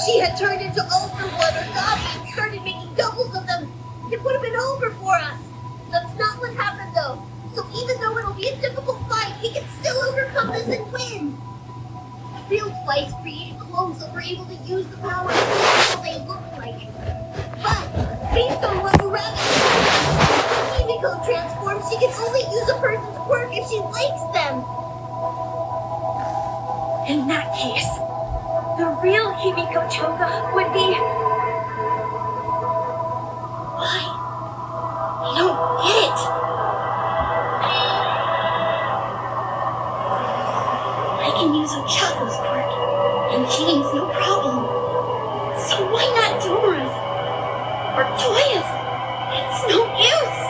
she had turned into Ultra One or Dobby and started making doubles of them, it would have been over for us. That's not what happened, though. So even though it'll be a difficult fight, we can still overcome this and win. Real Twice created clones that were able to use the power of how they look like. But, based on what Murabi said, when Himiko transforms, she can only use a person's quirk if she likes them. In that case, the real Himiko Toga would be... Why? I don't get it. I can use Ochako's quirk, and Jane's no problem. So why not Dora's? Or Toya's? It's no use.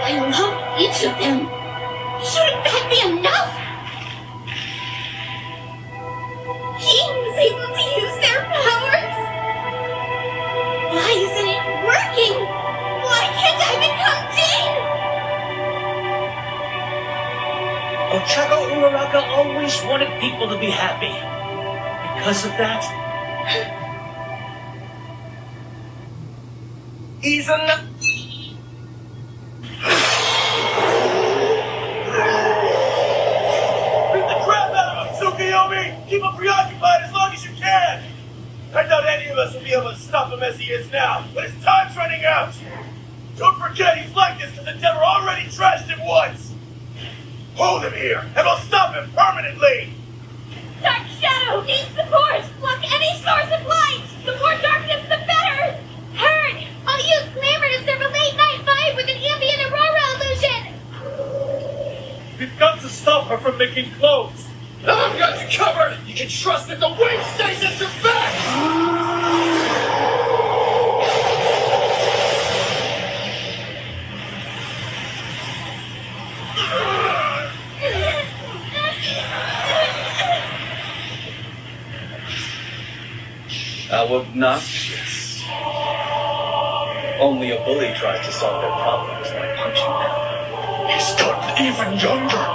I love each of them. Shouldn't that be enough? He's able to use their powers. Why isn't it working? Why can't I become Jane? Ochako Uraraka always wanted people to be happy. Because of that, he's enough. Beat the crap out of him, Tsukiyomi! Keep him preoccupied as long as you can! I doubt any of us will be able to stop him as he is now, but his time's running out! Don't forget he's like this because the Endeavor already trashed him once! Hold him here, and we'll stop him permanently! Dark Shadow needs support! Block any source of light! The more darkness, the better! Heard! I'll use Glamour to serve a late-night vibe with an ambient aurora illusion! We've got to stop her from making clothes! I've got you covered! You can trust that the wind stays at your back! How obnoxious. Only a bully tries to solve their problems by punching them. He's gotten even younger!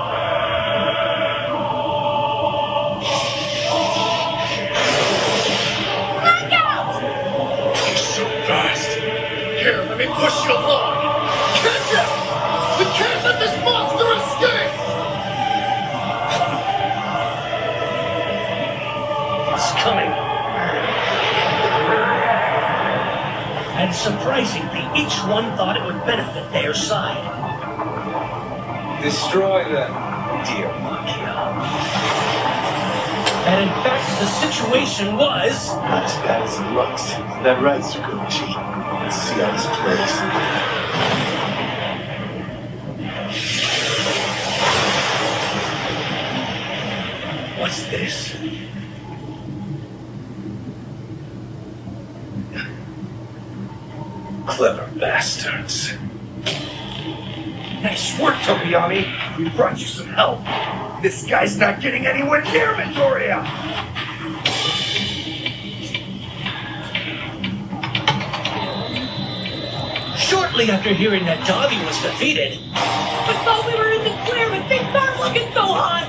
Look out! He's so fast! Here, let me push you along! Catch him! We can't let this monster escape! It's coming. And surprisingly, each one thought it would benefit their side. Destroy them, dear Makia. And in fact, the situation was... Not as bad as it looks. That right, Tsukumichi? Let's see how this plays. What's this? Clever bastards. Nice work, Tokiyami! We brought you some help. This guy's not getting anywhere near Midoriya! Shortly after hearing that Dobby was defeated, I thought we were in the clear and things aren't looking so hot!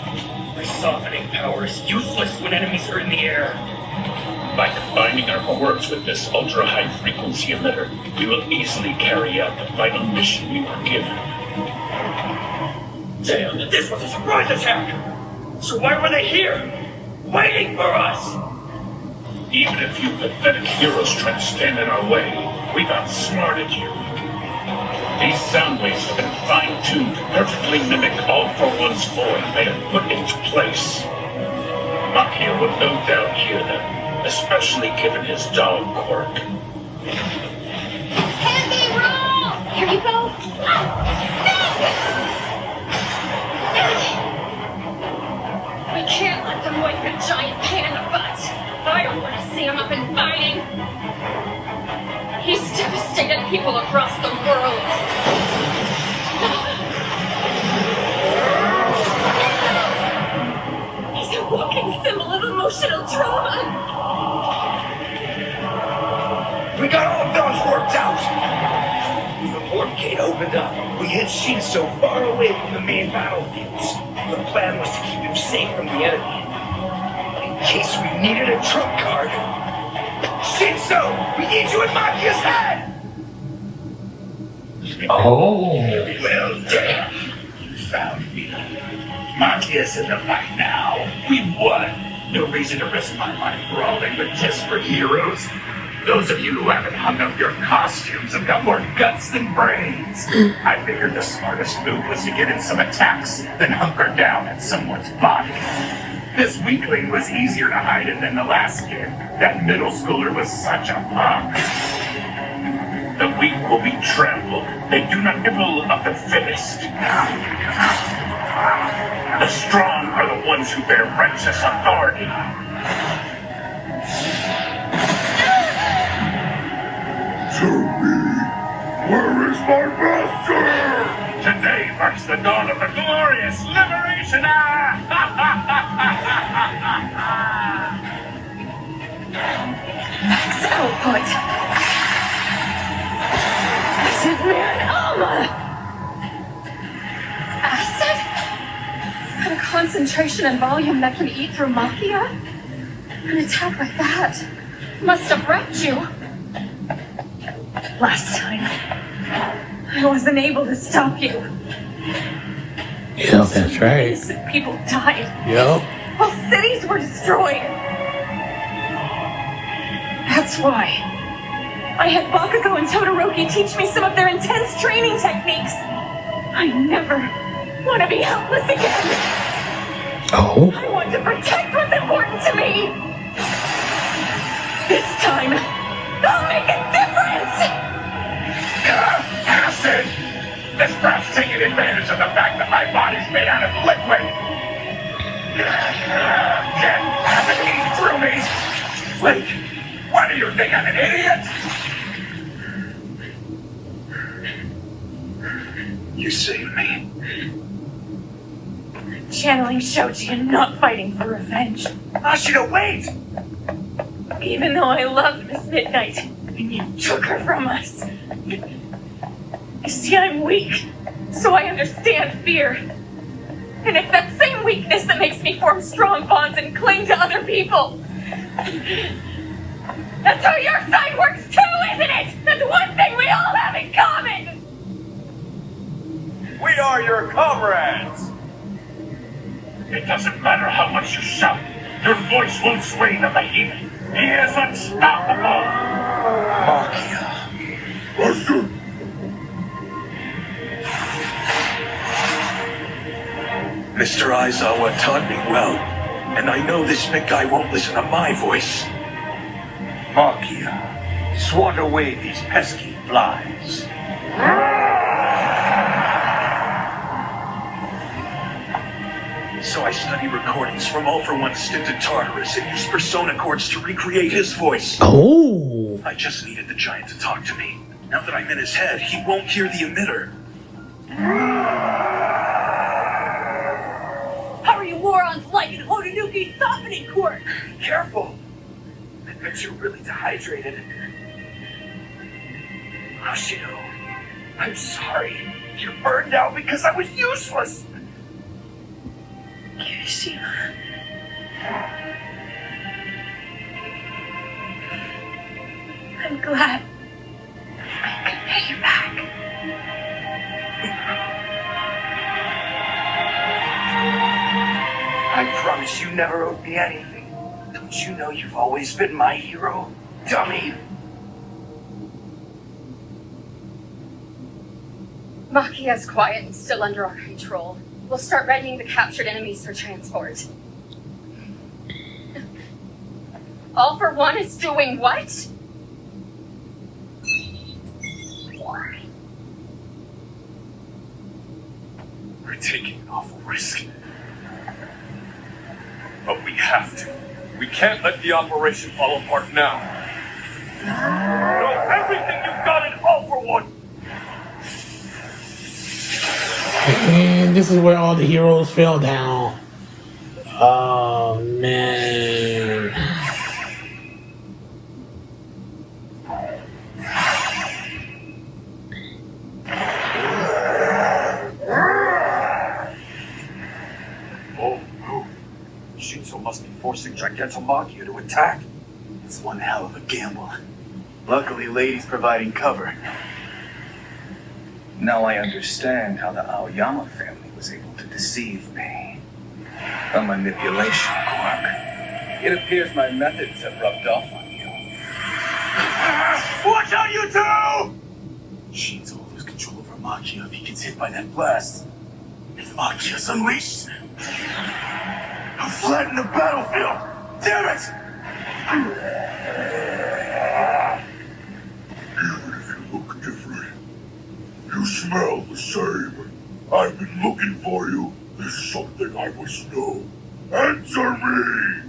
My softening power is useless when enemies are in the air. By combining our quirks with this ultra-high frequency emitter, we will easily carry out the final mission we were given. Damn, this was a surprise attack! So why were they here? Waiting for us! Even if you pathetic heroes try to stand in our way, we've outsmarted you. These sound waves have been fine-tuned to perfectly mimic All for One's void they have put into place. Makia would no doubt hear them, especially given his dog quirk. Heavy roll! Here you go! We can't let them wipe a giant pain in the butt! I don't want to see him up and fighting! He's devastated people across the world! He's a walking symbol of emotional trauma! We got all of those worked out! The warp gate opened up. We hid Shin so far away from the main battlefields. The plan was to keep him safe from the enemy. case we needed a trump card. Shinso, we need you in Makia's head! Oh. Well done. You found me. Makia's in the fight now. We've won. No reason to risk my money brawling with desperate heroes. Those of you who haven't hung up your costumes have got more guts than brains. I figured the smartest move was to get in some attacks, then hunker down in someone's body. This weakling was easier to hide in than the last kid. That middle schooler was such a punk. The weak will be trampled. They do not nibble of the fittest. The strong are the ones who bear righteous authority. Tell me, where is my master? Today marks the dawn of the glorious liberation. Max output. This is man Alma. Acid? At a concentration and volume that can eat through Makia? An attack like that must have wrecked you. Last time, I wasn't able to stop you. Yeah, that's right. Innocent people died. Yep. Whole cities were destroyed. That's why I had Bakugo and Todoroki teach me some of their intense training techniques. I never want to be helpless again. Oh. I want to protect what's important to me. This time, I'll make a difference. Acid! This crap's taking advantage of the fact that my body's made out of liquid. Can't have it eat through me. Wait, what do you think? I'm an idiot? You saved me. Channeling Shoji and not fighting for revenge. Ashida, wait! Even though I loved Miss Midnight, and you took her from us. You see, I'm weak, so I understand fear. And it's that same weakness that makes me form strong bonds and cling to other people. That's how your side works too, isn't it? That's one thing we all have in common! We are your comrades! It doesn't matter how much you shout. Your voice won't sway the behemoth. He is unstoppable. Makia. Master. Mr. Aizawa taught me well, and I know this big guy won't listen to my voice. Makia, swat away these pesky flies. So I study recordings from All For One's stint in Tartarus and use persona chords to recreate his voice. Oh. I just needed the giant to talk to me. Now that I'm in his head, he won't hear the emitter. How are you morons liking Hotanuki's softening quirk? Careful! I bet you're really dehydrated. Ashino, I'm sorry. You burned out because I was useless. Kirishima. I'm glad I could pay you back. I promise you never owed me anything. Don't you know you've always been my hero, dummy? Makia's quiet and still under our control. We'll start readying the captured enemies for transport. All For One is doing what? We're taking an awful risk. But we have to. We can't let the operation fall apart now. Throw everything you've got in All For One! And this is where all the heroes fell down. Oh, man. Oh, no. Shinzo must be forcing try to get Tomakia to attack. It's one hell of a gamble. Luckily, Lady's providing cover. Now I understand how the Aoyama family was able to deceive me. A manipulation quirk. It appears my methods have rubbed off on you. Watch out, you two! Shinzo will lose control over Makia if he gets hit by that blast. If Makia's unleashed, he'll flatten the battlefield. Damn it! Even if you look different, you smell the same. I've been looking for you. There's something I must know. Answer me!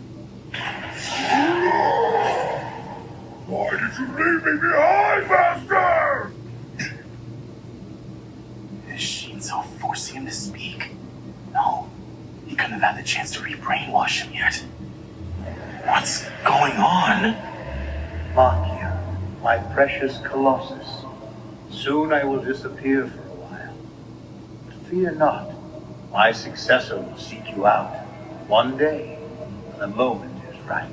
Why did you leave me behind, Master? Is Shinzo forcing him to speak? No, he couldn't have had the chance to re-brainwash him yet. What's going on? Makia, my precious Colossus. Soon I will disappear for a while. But fear not. My successor will seek you out one day when the moment is right.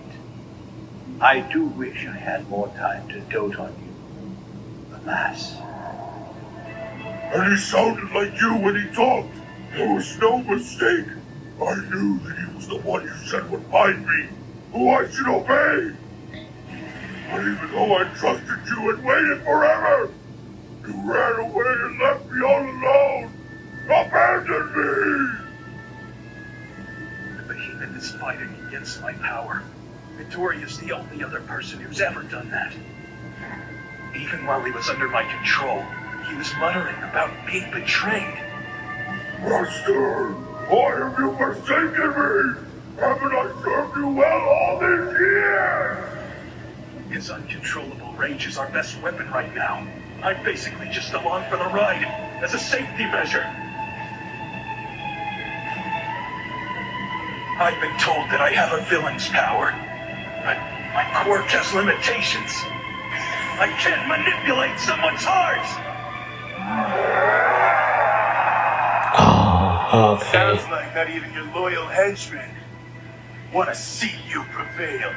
I do wish I had more time to dote on you. Alas. And he sounded like you when he talked. There was no mistake. I knew that he was the one you said would find me, who I should obey. But even though I trusted you and waited forever, you ran away and left me all alone. Abandoned me! The behemoth is fighting against my power. Vittoria's the only other person who's ever done that. Even while he was under my control, he was muttering about being betrayed. Master, why have you forsaken me? Haven't I served you well all these years? His uncontrollable rage is our best weapon right now. I'm basically just along for the ride, as a safety measure. I've been told that I have a villain's power, but my quirk has limitations. I can't manipulate someone's heart! Oh, okay. Sounds like not even your loyal henchmen want to see you prevail.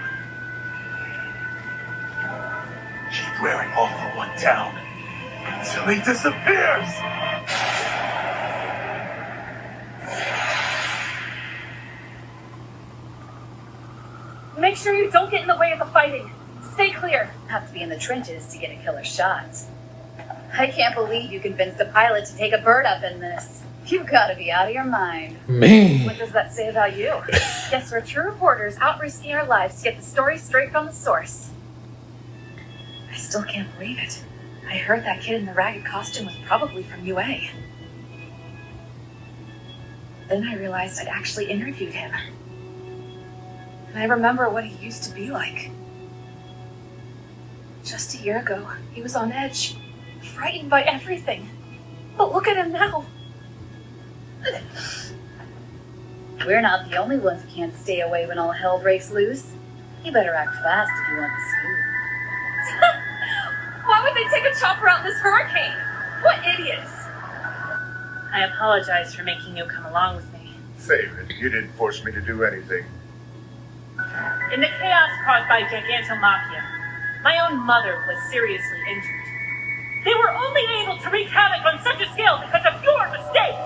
Keep wearing All for One down until he disappears! Make sure you don't get in the way of the fighting. Stay clear. Have to be in the trenches to get a killer shot. I can't believe you convinced a pilot to take a bird up in this. You've got to be out of your mind. Man. What does that say about you? Guess we're true reporters out risking our lives to get the story straight from the source. I still can't believe it. I heard that kid in the ragged costume was probably from UA. Then I realized I'd actually interviewed him. And I remember what he used to be like. Just a year ago, he was on edge, Frightened by everything. But look at him now. We're not the only ones who can't stay away when all hell breaks loose. You better act fast if you want the scoop. Why would they take a chopper out in this hurricane? What idiots! I apologize for making you come along with me. Save it. You didn't force me to do anything. In the chaos caused by Gigantomachia, my own mother was seriously injured. They were only able to wreak havoc on such a scale because of your mistake!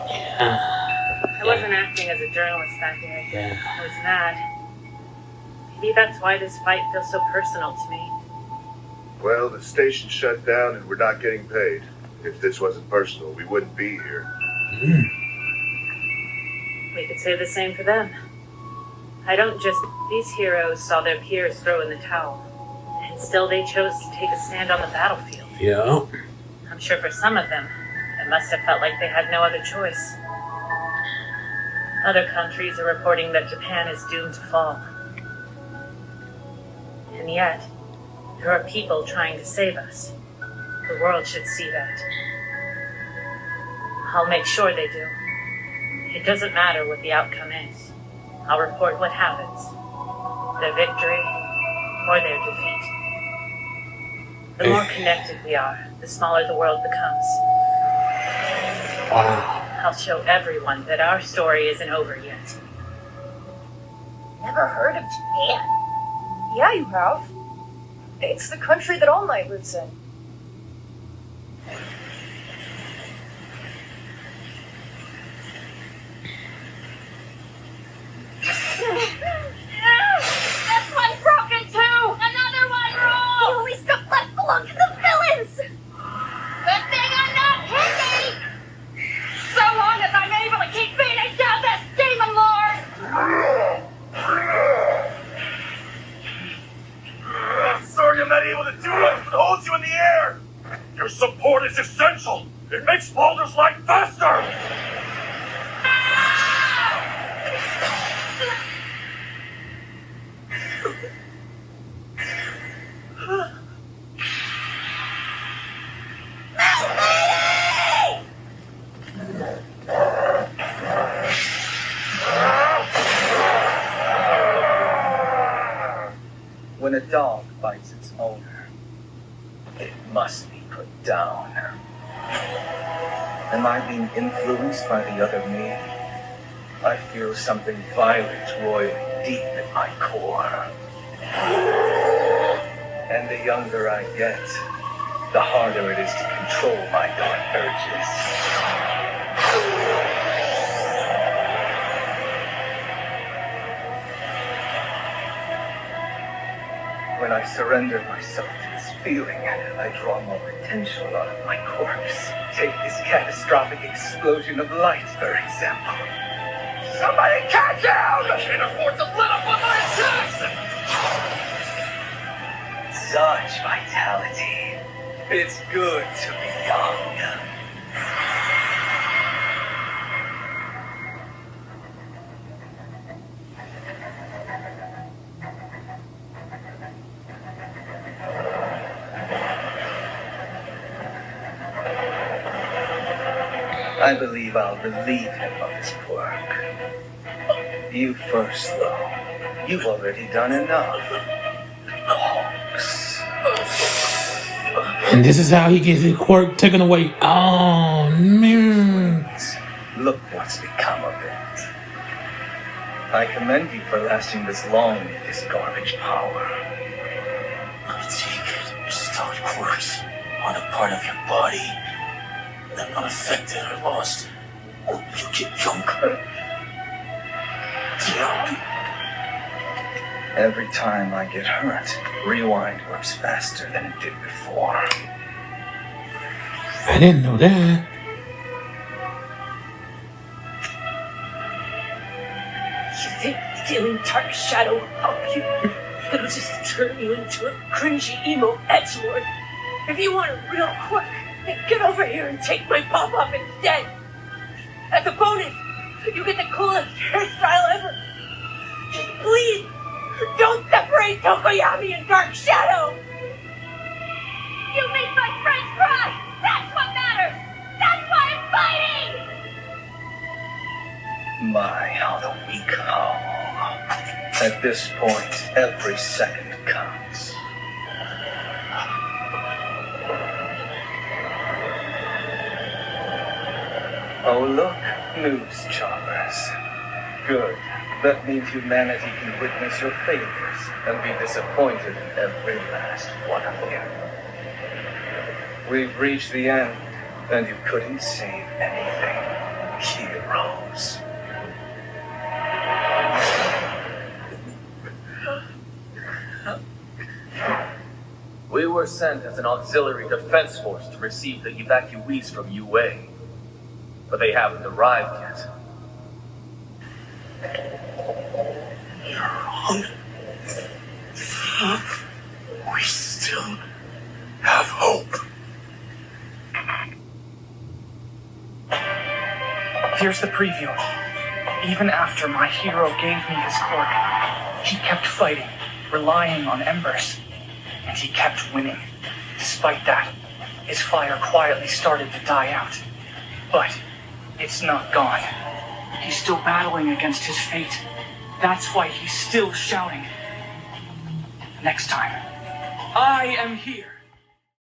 I wasn't acting as a journalist that day. I was mad. Maybe that's why this fight feels so personal to me. Well, the station shut down and we're not getting paid. If this wasn't personal, we wouldn't be here. We could say the same for them. I don't just... These heroes saw their peers throw in the towel, and still they chose to take a stand on the battlefield. Yeah. I'm sure for some of them, it must have felt like they had no other choice. Other countries are reporting that Japan is doomed to fall. And yet, there are people trying to save us. The world should see that. I'll make sure they do. It doesn't matter what the outcome is. I'll report what happens. Their victory or their defeat. The more connected we are, the smaller the world becomes. Wow. I'll show everyone that our story isn't over yet. Never heard of Japan. Yeah, you have. It's the country that All Might lives in. This one's broken too! Another one, roll! The only stuff left belong to the villains! Good thing I'm not Henry! So long as I'm able to keep beating down this demon lord! I'm sorry I'm not able to do much but hold you in the air. Your support is essential. It makes Baldur's life faster. When a dog bites its owner, it must be put down. Am I being influenced by the other me? I feel something violent roiling deep in my core. And the younger I get, the harder it is to control my dark urges. When I surrender myself to this feeling, I draw more potential out of my corpse. Take this catastrophic explosion of light, for example. Somebody catch him! I can't afford to let up on my attacks! Such vitality. It's good to be young. I believe I'll relieve him of his quirk. You first, though. You've already done enough. Hawks. And this is how he gets his quirk taken away. Oh, man. Look what's become of it. I commend you for lasting this long with this garbage power. I take it. Stored quirks on a part of your body. They're not affected or lost. You get younger. Yeah. Every time I get hurt, Rewind works faster than it did before. I didn't know that. You think stealing Dark Shadow will help you? It'll just turn you into a cringy emo edgelord. If you want a real quirk, then get over here and take my pop-off instead. As a bonus, you get the coolest hairstyle ever. Just please, don't separate Tokoyami and Dark Shadow! You make my friends cry! That's what matters! That's why I'm fighting! My, how the weak howl. At this point, every second counts. Oh, look, news choppers. Good. That means humanity can witness your failures and be disappointed in every last one of you. We've reached the end, and you couldn't save anything. Heroes. We were sent as an auxiliary defense force to receive the evacuees from UA, but they haven't arrived yet. You're wrong. We still have hope. Here's the preview. Even after my hero gave me his quirk, he kept fighting, relying on embers. And he kept winning. Despite that, his fire quietly started to die out. But it's not gone. He's still battling against his fate. That's why he's still shouting. Next time, I am here.